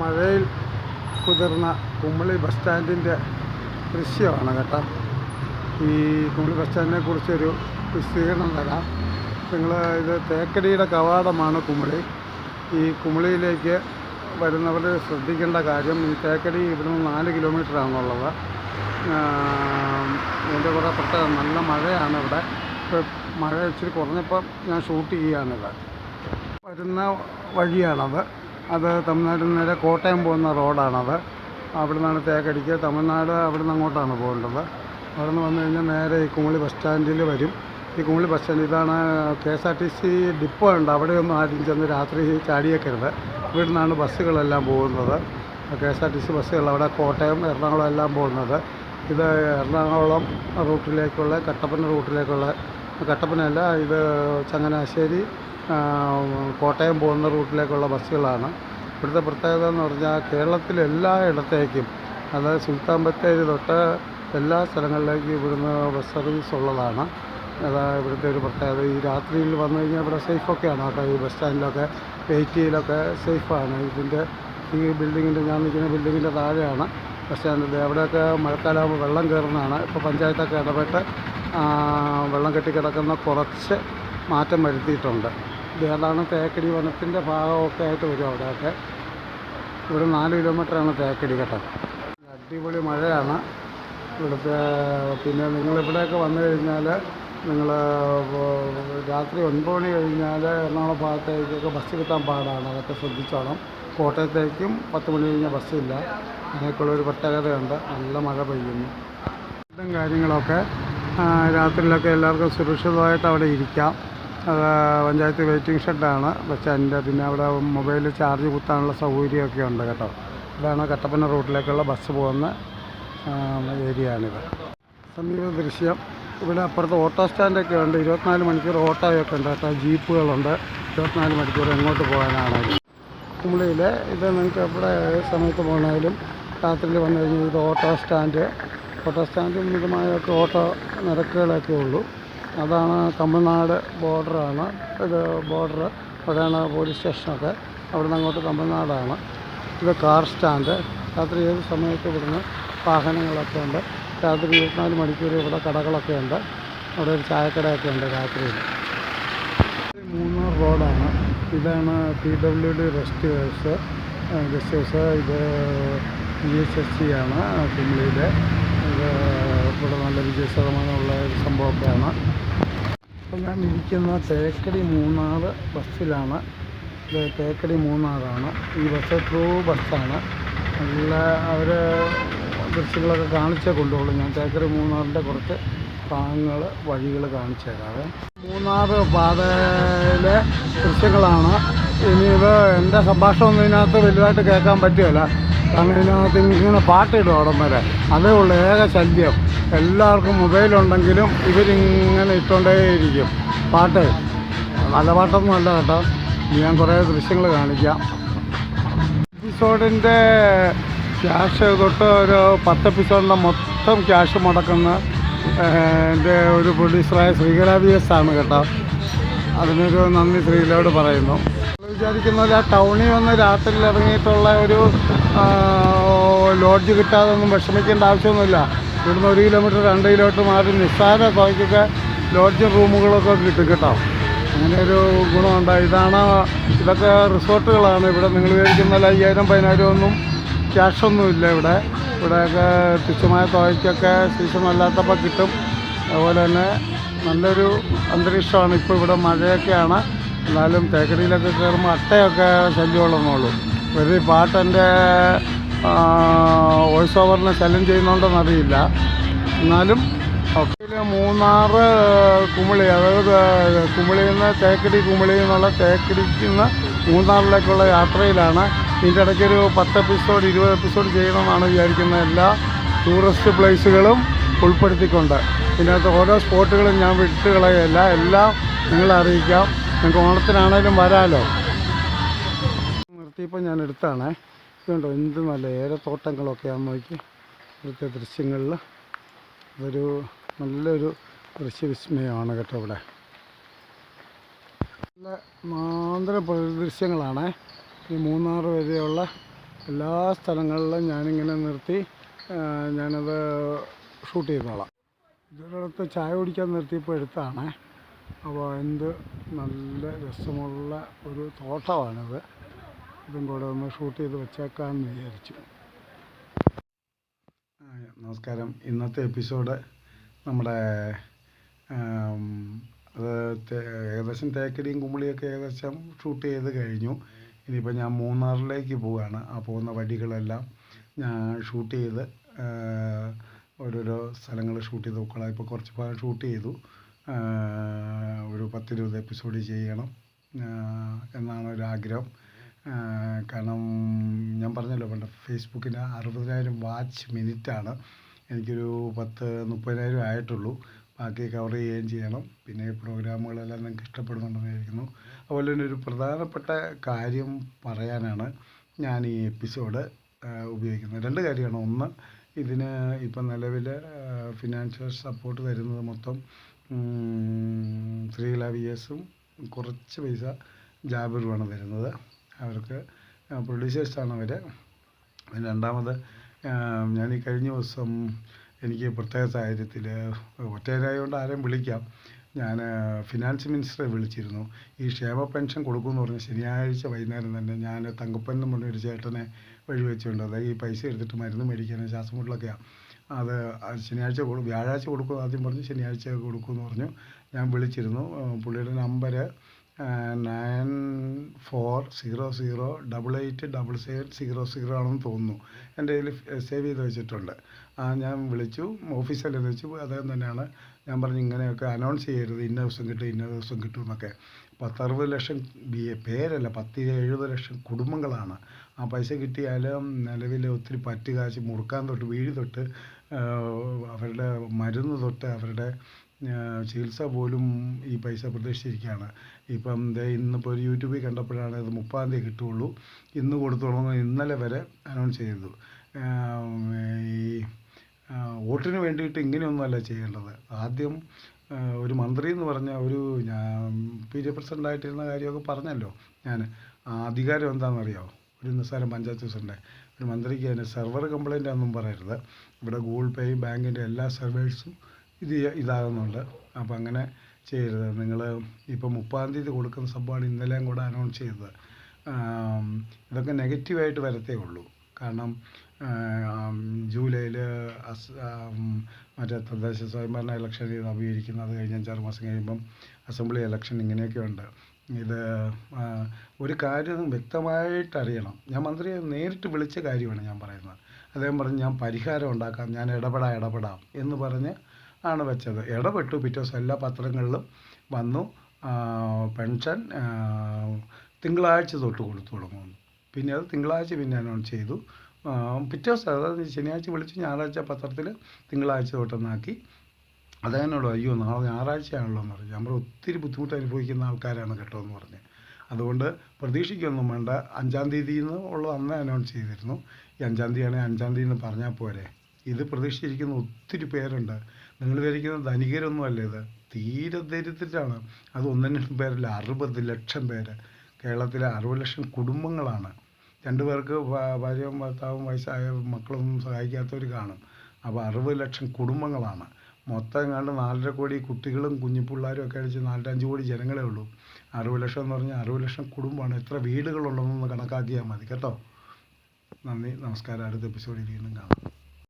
മഴയിൽ കുതിർന്ന കുമളി ബസ് സ്റ്റാൻഡിൻ്റെ ദൃശ്യമാണ് കേട്ടോ. ഈ കുമളി ബസ് സ്റ്റാൻഡിനെ കുറിച്ചൊരു വിശദീകരണം തരാം. ഇത് തേക്കടിയുടെ കവാടമാണ് കുമളി. ഈ കുമളിയിലേക്ക് വരുന്നവർ ശ്രദ്ധിക്കേണ്ട കാര്യം, ഈ തേക്കടി ഇവിടുന്ന് 4 കിലോമീറ്ററാണുള്ളത്. ഇതിൻ്റെ കൂടെ നല്ല മഴയാണ് ഇവിടെ. ഇപ്പോൾ മഴ ഇച്ചിരി കുറഞ്ഞപ്പോൾ ഞാൻ ഷൂട്ട് ചെയ്യുകയാണിത്. വരുന്ന വഴിയാണത്. അത് തമിഴ്നാട്ടിൽ നിന്ന് നേരെ കോട്ടയം പോകുന്ന റോഡാണത്. അവിടെ നിന്നാണ് തേക്കടിക്ക്. തമിഴ്നാട് അവിടെ നിന്ന് അങ്ങോട്ടാണ് പോകേണ്ടത്. അവിടെ നിന്ന് വന്നു കഴിഞ്ഞാൽ നേരെ ഈ കുമളി ബസ് സ്റ്റാൻഡിൽ വരും. ഈ കുമളി ബസ് സ്റ്റാൻഡ് ഇതാണ് KSRTC ഡിപ്പോ ഉണ്ട്. അവിടെയൊന്നും ആരും ചെന്ന് രാത്രി ചാടിയേക്കരുത്. ഇവിടെ നിന്നാണ് ബസ്സുകളെല്ലാം പോകുന്നത്. KSRTC ബസ്സുകൾ അവിടെ കോട്ടയം, എറണാകുളം എല്ലാം പോകുന്നത്. ഇത് എറണാകുളം റൂട്ടിലേക്കുള്ള കട്ടപ്പന റൂട്ടിലേക്കുള്ള, കട്ടപ്പനയല്ല, ഇത് ചങ്ങനാശ്ശേരി കോട്ടയം പോകുന്ന റൂട്ടിലേക്കുള്ള ബസ്സുകളാണ്. ഇവിടുത്തെ പ്രത്യേകത എന്ന് പറഞ്ഞാൽ കേരളത്തിലെല്ലായിടത്തേക്കും, അതായത് സുൽത്താൻ ബത്തേരി തൊട്ട് എല്ലാ സ്ഥലങ്ങളിലേക്കും ഇവിടുന്ന് ബസ് സർവീസ് ഉള്ളതാണ്. അതാണ് ഇവിടുത്തെ ഒരു പ്രത്യേകത. ഈ രാത്രിയിൽ വന്നു കഴിഞ്ഞാൽ ഇവിടെ സേഫൊക്കെയാണ് കേട്ടോ. ഈ ബസ് സ്റ്റാൻഡിലൊക്കെ വെയിറ്റ് ചെയ്യലൊക്കെ സേഫാണ്. ഈ ബിൽഡിങ്ങിൻ്റെ, ഞാൻ നിൽക്കുന്ന ബിൽഡിങ്ങിൻ്റെ താഴെയാണ് ബസ് സ്റ്റാൻഡിൽ. അവിടെയൊക്കെ മഴക്കാലമാകുമ്പോൾ വെള്ളം കയറുന്നതാണ്. ഇപ്പോൾ പഞ്ചായത്തൊക്കെ ഇടപെട്ട് വെള്ളം കെട്ടിക്കിടക്കുന്ന കുറച്ച് മാറ്റം വരുത്തിയിട്ടുണ്ട്. ഏതാണ് തേക്കടി വനത്തിൻ്റെ ഭാഗമൊക്കെ ആയിട്ട് വരും അവിടെയൊക്കെ. ഇവിടെ 4 കിലോമീറ്ററാണ് തേക്കടി കേട്ടോ. അടിപൊളി മഴയാണ് ഇവിടുത്തെ. പിന്നെ നിങ്ങളിവിടെയൊക്കെ വന്നു കഴിഞ്ഞാൽ നിങ്ങൾ രാത്രി 9 മണി കഴിഞ്ഞാൽ എറണാകുളം ഭാഗത്തേക്കൊക്കെ ബസ് കിട്ടാൻ പാടാണ്. അതൊക്കെ ശ്രദ്ധിച്ചോണം. കോട്ടയത്തേക്കും 10 മണി കഴിഞ്ഞാൽ ബസ്സില്ല. അങ്ങനെയൊക്കെയുള്ളൊരു പ്രത്യേകതയുണ്ട്. നല്ല മഴ പെയ്യുന്നു. ഇതും കാര്യങ്ങളൊക്കെ രാത്രിയിലൊക്കെ എല്ലാവർക്കും സുരക്ഷിതമായിട്ട് അവിടെ ഇരിക്കാം. അത് പഞ്ചായത്ത് വെയിറ്റിംഗ് ഷെഡാണ് ബസ് സ്റ്റാൻഡിൻ്റെ. പിന്നെ അവിടെ മൊബൈൽ ചാർജ് കുത്താനുള്ള സൗകര്യമൊക്കെ ഉണ്ട് കേട്ടോ. ഇതാണ് കട്ടപ്പന റൂട്ടിലേക്കുള്ള ബസ് പോകുന്ന ഏരിയയാണിത്. സമീപ ദൃശ്യം. ഇവിടെ അപ്പുറത്ത് ഓട്ടോ സ്റ്റാൻഡൊക്കെ ഉണ്ട്. 24 മണിക്കൂർ ഓട്ടോയൊക്കെ ഉണ്ട് കേട്ടോ. ജീപ്പുകളുണ്ട്. 24 മണിക്കൂർ എങ്ങോട്ട് പോകാനാണെങ്കിലും. കുമളിയിൽ ഇത് നിങ്ങൾക്ക് എവിടെ സമയത്ത് പോകണമെങ്കിലും രാത്രിയിൽ വന്നു കഴിഞ്ഞാൽ ഇത് ഓട്ടോ സ്റ്റാൻഡ് മിതമായൊക്കെ ഓട്ടോ നിരക്കുകളൊക്കെ ഉള്ളൂ. അതാണ് തമിഴ്നാട് ബോർഡറാണ്. ഇത് ബോർഡർ. അവിടെയാണ് പോലീസ് സ്റ്റേഷനൊക്കെ. അവിടെ നിന്ന് അങ്ങോട്ട് തമിഴ്നാടാണ്. ഇത് കാർ സ്റ്റാൻഡ്. രാത്രി ഏത് സമയത്ത് ഇവിടുന്ന് വാഹനങ്ങളൊക്കെ ഉണ്ട്. രാത്രി 24 മണിക്കൂർ ഇവിടെ കടകളൊക്കെ ഉണ്ട്. അവിടെ ഒരു ചായക്കടയൊക്കെ ഉണ്ട് രാത്രിയിൽ. മൂന്നാർ റോഡാണ്. ഇതാണ് PWD ഗസ്റ്റ് ഹൗസ്. ഇത് PHSC ആണ് കുമളിയിലെ. ഇത് ഇവിടെ നല്ല വിജയശതമാനമുള്ള ഒരു സംഭവമൊക്കെയാണ്. അപ്പോൾ ഞാൻ ഇരിക്കുന്ന തേക്കടി മൂന്നാർ ബസ്സിലാണ്. ഇത് തേക്കടി മൂന്നാറാണ്. ഈ ബസ് ത്രൂ ബസ്സാണ്. നല്ല അവർ ദൃശ്യങ്ങളൊക്കെ കാണിച്ചേ കൊണ്ടുപോകുള്ളൂ. ഞാൻ തേക്കടി മൂന്നാറിൻ്റെ കുറച്ച് ഭാഗങ്ങൾ, വഴികൾ കാണിച്ചു തരാവേ. മൂന്നാർ പാതയിലെ ദൃശ്യങ്ങളാണ്. ഇനി ഇത് എൻ്റെ സംഭാഷണമൊന്നും ഇതിനകത്ത് വലുതായിട്ട് കേൾക്കാൻ പറ്റുകയില്ല. കാരണം ഇതിനകത്ത് ഇങ്ങനെ പാട്ടിടും അവിടം വരെ. അതേ ഉള്ളൂ ഏക ശല്യം. എല്ലാവർക്കും മൊബൈലുണ്ടെങ്കിലും ഇവരിങ്ങനെ ഇട്ടുകൊണ്ടേയിരിക്കും പാട്ട്. നല്ല പാട്ടൊന്നും അല്ല കേട്ടോ. ഞാൻ കുറേ ദൃശ്യങ്ങൾ കാണിക്കാം. എപ്പിസോഡിൻ്റെ ക്യാഷ് തൊട്ട് ഒരു 10 എപ്പിസോഡിൻ്റെ മൊത്തം ക്യാഷ് മുടക്കുന്ന എൻ്റെ ഒരു പ്രൊഡ്യൂസറായ ശ്രീകല VS ആണ് കേട്ടോ. അതിനൊരു നന്ദി ശ്രീകലയോട് പറയുന്നു. വിചാരിക്കുന്ന പോലെ ആ ടൗണിൽ വന്ന് രാത്രിയിൽ ഇറങ്ങിയിട്ടുള്ള ഒരു ലോഡ്ജ് കിട്ടാതൊന്നും വിഷമിക്കേണ്ട ആവശ്യമൊന്നുമില്ല. ഇവിടുന്ന് 1 കിലോമീറ്റർ 2 കിലോമീറ്റർ മാറി നിസ്സാര തുകയ്ക്കൊക്കെ ലോഡ്ജ് റൂമുകളൊക്കെ കിട്ടും കേട്ടോ. അങ്ങനെ ഒരു ഗുണമുണ്ട്. ഇതൊക്കെ റിസോർട്ടുകളാണ്. ഇവിടെ നിങ്ങൾ വിചാരിക്കുന്ന 5000 10,000 ഒന്നും ക്യാഷൊന്നുമില്ല ഇവിടെ. ഇവിടെയൊക്കെ തുച്ഛമായ തുകയ്ക്കൊക്കെ സീസൺ അല്ലാത്തപ്പോൾ കിട്ടും. അതുപോലെ തന്നെ നല്ലൊരു അന്തരീക്ഷമാണ്. ഇപ്പോൾ ഇവിടെ മഴയൊക്കെയാണ്. എന്നാലും തേക്കടിയിലൊക്കെ കയറുമ്പോൾ അട്ടയൊക്കെ ശല്യമുള്ളതെന്നുള്ളൂ. ഒരു പാട്ടെൻ്റെ വോയിസ് ഓവറിനെ ശല്യം ചെയ്യുന്നുണ്ടെന്നറിയില്ല. എന്നാലും മൂന്നാർ കുമളി, അതായത് കുമളിയിൽ നിന്ന് കുമളിയിൽ നിന്നുള്ള തേക്കടിക്ക് നിന്ന് മൂന്നാറിലേക്കുള്ള യാത്രയിലാണ്. ഇതിൻ്റെ ഇടയ്ക്കൊരു 10 എപ്പിസോഡ് 20 എപ്പിസോഡ് ചെയ്യണമെന്നാണ് വിചാരിക്കുന്നത്. എല്ലാ ടൂറിസ്റ്റ് പ്ലേസുകളും ഉൾപ്പെടുത്തിക്കൊണ്ട്. ഇതിനകത്ത് ഓരോ സ്പോട്ടുകളും ഞാൻ വിട്ടുകളയല്ല. എല്ലാം നിങ്ങളെ അറിയിക്കാം. നിങ്ങൾക്ക് ഓണത്തിനാണേലും വരാമല്ലോ. നിർത്തിയപ്പോൾ ഞാൻ എടുത്താണ്. ഇതുണ്ടോ എന്ത് നല്ല ഏലത്തോട്ടങ്ങളൊക്കെയാണെന്ന് നോക്കി. ഇവിടുത്തെ ദൃശ്യങ്ങളിൽ ഇതൊരു നല്ലൊരു ദൃശ്യവിസ്മയമാണ് കേട്ടോ. ഇവിടെ നല്ല മാന്തര ദൃശ്യങ്ങളാണ്. ഈ മൂന്നാർ വരെയുള്ള എല്ലാ സ്ഥലങ്ങളിലും ഞാനിങ്ങനെ നിർത്തി ഞാനത് ഷൂട്ട് ചെയ്തോളാം. ഇതിനടുത്ത് ചായ കുടിക്കാൻ നിർത്തിയപ്പോൾ എടുത്താണ്. അപ്പോൾ എന്ത് നല്ല രസമുള്ള ഒരു തോട്ടമാണിത്. ഇതും കൂടെ ഒന്ന് ഷൂട്ട് ചെയ്ത് വെച്ചേക്കാമെന്ന് വിചാരിച്ചു. നമസ്കാരം. ഇന്നത്തെ എപ്പിസോഡ് നമ്മുടെ അത് ഏകദേശം തേക്കടിയും കുമളിയൊക്കെ ഏകദേശം ഷൂട്ട് ചെയ്ത് കഴിഞ്ഞു. ഇനിയിപ്പോൾ ഞാൻ മൂന്നാറിലേക്ക് പോവുകയാണ്. ആ പോകുന്ന വഴികളെല്ലാം ഞാൻ ഷൂട്ട് ചെയ്ത് ഓരോരോ സ്ഥലങ്ങൾ ഷൂട്ട് ചെയ്ത് നോക്കണം. ഇപ്പോൾ കുറച്ച് ഭാഗം ഷൂട്ട് ചെയ്തു. ഒരു 10-20 എപ്പിസോഡ് ചെയ്യണം എന്നാണ് ഒരാഗ്രഹം. കാരണം ഞാൻ പറഞ്ഞല്ലോ പണ്ട് ഫേസ്ബുക്കിന് 60,000 വാച്ച് മിനിറ്റാണ്. എനിക്കൊരു 10-30,000 ആയിട്ടുള്ളൂ. ബാക്കി കവർ ചെയ്യുകയും ചെയ്യണം. പിന്നെ ഈ പ്രോഗ്രാമുകളെല്ലാം നിങ്ങൾക്ക് ഇഷ്ടപ്പെടുന്നുണ്ടെന്ന് വിചാരിക്കുന്നു. അതുപോലെ തന്നെ ഒരു പ്രധാനപ്പെട്ട കാര്യം പറയാനാണ് ഞാൻ ഈ എപ്പിസോഡ് ഉപയോഗിക്കുന്നത്. 2 കാര്യമാണ്. ഒന്ന്, ഇതിന് ഇപ്പം നിലവിൽ ഫിനാൻഷ്യൽ സപ്പോർട്ട് തരുന്നത് മൊത്തം ശ്രീകല VSും കുറച്ച് പൈസ ജാബിറുമാണ് തരുന്നത്. അവർക്ക് പ്രൊഡ്യൂസേഴ്സാണ് അവർ. രണ്ടാമത്, ഞാൻ ഈ കഴിഞ്ഞ ദിവസം എനിക്ക് പ്രത്യേക സാഹചര്യത്തിൽ ഒറ്റയായതുകൊണ്ട് ആരെയും വിളിക്കാം. ഞാൻ ഫിനാൻസ് മിനിസ്റ്ററെ വിളിച്ചിരുന്നു. ഈ ക്ഷേമ പെൻഷൻ കൊടുക്കുമെന്ന് പറഞ്ഞ് ശനിയാഴ്ച വൈകുന്നേരം തന്നെ ഞാൻ തങ്കപ്പൻ എന്ന് പറഞ്ഞൊരു ചേട്ടനെ വഴി വെച്ചുകൊണ്ട്, അതായത് ഈ പൈസ എടുത്തിട്ട് മരുന്ന് മേടിക്കാനും ശ്വാസം മുട്ടലൊക്കെയാണ്. അത് വ്യാഴാഴ്ച കൊടുക്കും ആദ്യം പറഞ്ഞു, ശനിയാഴ്ച കൊടുക്കുമെന്ന് പറഞ്ഞു. ഞാൻ വിളിച്ചിരുന്നു. പുള്ളിയുടെ നമ്പർ 9400887700 ആണെന്ന് തോന്നുന്നു. എൻ്റെ കയ്യിൽ സേവ് ചെയ്ത് വെച്ചിട്ടുണ്ട്. ഞാൻ വിളിച്ചു, ഓഫീസിലെന്ന് വെച്ചു. അദ്ദേഹം തന്നെയാണ്. ഞാൻ പറഞ്ഞു ഇങ്ങനെയൊക്കെ അനൗൺസ് ചെയ്യരുത്, ഇന്ന ദിവസം കിട്ടും ഇന്ന ദിവസം കിട്ടും എന്നൊക്കെ. 10-60 ലക്ഷം പേരല്ല, 10-70 ലക്ഷം കുടുംബങ്ങളാണ്. ആ പൈസ കിട്ടിയാലും നിലവിൽ ഒത്തിരി പറ്റ് കാശ്, മുറുക്കാൻ തൊട്ട് വീഴി തൊട്ട് അവരുടെ മരുന്ന് തൊട്ട് അവരുടെ ചികിത്സ പോലും ഈ പൈസ പ്രതീക്ഷിച്ചിരിക്കുകയാണ്. ഇപ്പം ഇന്നിപ്പോൾ ഒരു യൂട്യൂബിൽ കണ്ടപ്പോഴാണ് ഇത് 30-ാം തീയതി കിട്ടുകയുള്ളൂ, ഇന്ന് കൊടുത്തോളൂ, ഇന്നലെ വരെ അനൗൺസ് ചെയ്തു. ഈ വോട്ടിന് വേണ്ടിയിട്ട് ഇങ്ങനെയൊന്നുമല്ല ചെയ്യേണ്ടത്. ആദ്യം ഒരു മന്ത്രി എന്ന് പറഞ്ഞാൽ PJ പ്രസിഡൻ്റായിട്ടിരുന്ന കാര്യമൊക്കെ പറഞ്ഞല്ലോ ഞാൻ. അധികാരം എന്താണെന്നറിയാമോ? ഒരു നിസ്സാരം പഞ്ചായത്ത് പ്രസിഡൻ്റ്. ഒരു മന്ത്രിക്ക് അതിന് സെർവർ കംപ്ലയിൻ്റ് ഒന്നും പറയരുത്. ഇവിടെ ഗൂഗിൾ പേയും ബാങ്കിൻ്റെ എല്ലാ സെർവേഴ്സും ഇതാകുന്നുണ്ട്. അപ്പോൾ അങ്ങനെ ചെയ്യരുത്. നിങ്ങൾ ഇപ്പോൾ 30-ാം തീയതി കൊടുക്കുന്ന സംഭവമാണ് ഇന്നലെയും കൂടെ അനൗൺസ് ചെയ്തത്. ഇതൊക്കെ നെഗറ്റീവായിട്ട് വരത്തേ ഉള്ളൂ. കാരണം ജൂലൈയിൽ മറ്റേ തദ്ദേശ സ്വയംഭരണ ഇലക്ഷൻ അഭിമുഖീകരിക്കുന്നത്. അത് കഴിഞ്ഞ് 5-6 മാസം കഴിയുമ്പം അസംബ്ലി ഇലക്ഷൻ. ഇങ്ങനെയൊക്കെ ഉണ്ട്. ഇത് ഒരു കാര്യം വ്യക്തമായിട്ടറിയണം. ഞാൻ മന്ത്രിയെ നേരിട്ട് വിളിച്ച കാര്യമാണ് ഞാൻ പറയുന്നത്. അദ്ദേഹം പറഞ്ഞ് ഞാൻ പരിഹാരം ഉണ്ടാക്കാം, ഞാൻ ഇടപെടാം എന്ന് പറഞ്ഞ് ആണ് വെച്ചത്. ഇടപെട്ടു. പിറ്റേ ദിവസം എല്ലാ പത്രങ്ങളിലും വന്നു. പെൻഷൻ തിങ്കളാഴ്ച തൊട്ട് കൊടുത്തു തുടങ്ങുന്നു. പിന്നെ അത് തിങ്കളാഴ്ച പിന്നെ അനൗൺസ് ചെയ്തു. പിറ്റേ ദിവസം, അതായത് ശനിയാഴ്ച വിളിച്ച് ഞായറാഴ്ച പത്രത്തിൽ തിങ്കളാഴ്ച തൊട്ടെന്നാക്കി. അതേനോട് അയ്യോ നാളെ ഞായറാഴ്ചയാണല്ലോ എന്ന് പറഞ്ഞു. നമ്മൾ ഒത്തിരി ബുദ്ധിമുട്ട് അനുഭവിക്കുന്ന ആൾക്കാരാണ് കേട്ടോ എന്ന് പറഞ്ഞ്. അതുകൊണ്ട് പ്രതീക്ഷിക്കൊന്നും വേണ്ട. 5-ാം തീയതി ഉള്ളത് അന്ന് അനൗൺസ് ചെയ്തിരുന്നു. ഈ 5-ാം തീയതിയാണെങ്കിൽ 5-ാം തീയതി എന്ന് പറഞ്ഞാൽ പോരെ. ഇത് പ്രതീക്ഷിച്ചിരിക്കുന്ന ഒത്തിരി പേരുണ്ട്. നിങ്ങൾ വിചാരിക്കുന്നത് ധനികരൊന്നും അല്ല, ഇത് തീരെ ദരിദ്രരാണ്. അത് 1-2 പേരല്ല, 60 ലക്ഷം പേര്. കേരളത്തിലെ 60 ലക്ഷം കുടുംബങ്ങളാണ്. 2 പേർക്ക് ഭാര്യയും ഭർത്താവും വയസ്സായ മക്കളൊന്നും സഹായിക്കാത്തവർ കാണും. അപ്പോൾ 60 ലക്ഷം കുടുംബങ്ങളാണ്. മൊത്തം കണ്ട് 4.5 കോടി കുട്ടികളും കുഞ്ഞിപ്പിള്ളേരും ഒക്കെ അടിച്ച് 4-5 കോടി ജനങ്ങളേ ഉള്ളൂ. 60 ലക്ഷം എന്ന് പറഞ്ഞാൽ 60 ലക്ഷം കുടുംബമാണ്. എത്ര വീടുകളുണ്ടെന്നൊന്ന് കണക്കാക്കിയാൽ മതി കേട്ടോ. നന്ദി, നമസ്കാരം. അടുത്ത എപ്പിസോഡിൽ വീണ്ടും കാണാം.